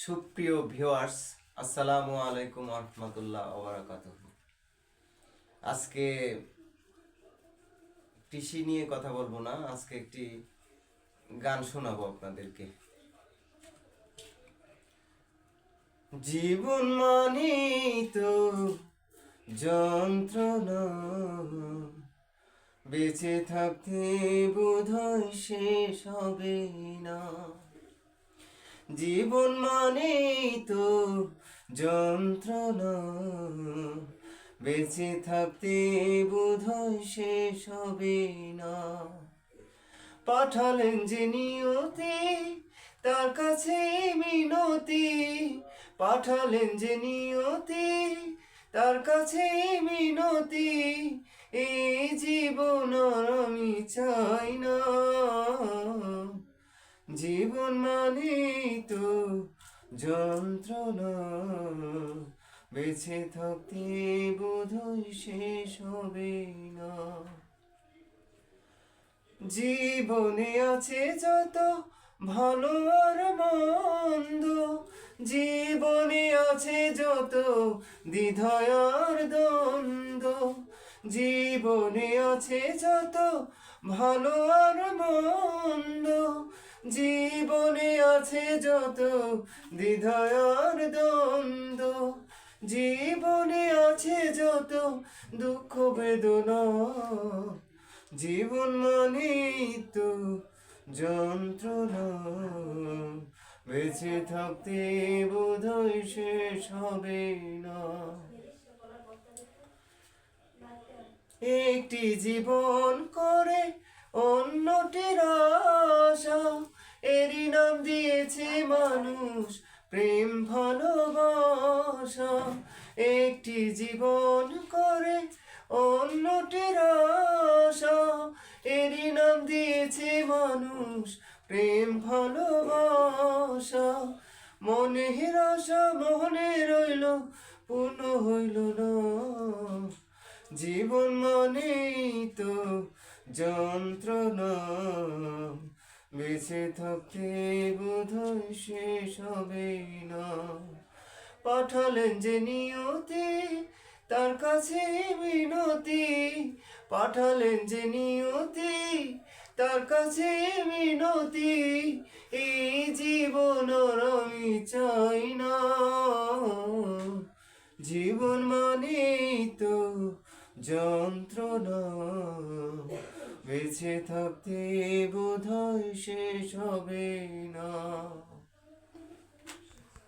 সুপ্রিয় ভিউয়ার্স, আসসালামু আলাইকুম রহমতুল্লাহ ওবারাকাতুহু। আজকে কৃষি নিয়ে কথা বলবো না, আজকে একটি গান শোনাবো আপনাদেরকে। জীবন মানেই তো যন্ত্রণা, বেঁচে থাকতে বোধহয় শেষ হবে না। জীবন মানেই তো যন্ত্রণা, বেঁচে থাকতে বোধহয় শেষ হবে না। পাঠালেন যে নিয়তি, তার কাছে মিনতি। পাঠালেন যে নিয়তি, তার কাছে মিনতি। এই জীবন আর আমি চাই না। জীবন মানেই তো যন্ত্রণা, বেঁচে থাকতে বোধহয় শেষ হবে না। জীবনে আছে যত ভালো আর মন্দ, জীবনে আছে যত দ্বিধা আর দ্বন্দ্ব। জীবনে আছে যত ভালো আর মন্দ, জীবনে আছে যত দ্বিধা আর দ্বন্দ্ব। জীবনে আছে যত দুঃখ বেদনা, জীবন মানেই তো যন্ত্রণা, বেঁচে থাকতে বোধহয় শেষ হবে না। একটি জীবন করে অন্যটির আশা, এরই নাম দিয়েছে মানুষ প্রেম ভালোবাসা। একটি জীবন করে অন্যটির আশা, এরই নাম দিয়েছে মানুষ প্রেম ভালোবাসা। মনের আশা মনে রইল, পূর্ণ হইল না। জীবন মানেই তো যন্ত্রণা, বেঁচে থাকতে বোধহয় শেষ হবে না। পাঠালেন যে নিয়তি, তার কাছে মিনতি। পাঠালেন যে নিয়তি, তার কাছে মিনতি। এই জীবন আর আমি চাই না। জীবন মানেই তো যন্ত্রণা, বেঁচে থাকতে বোধহয় শেষ হবে না।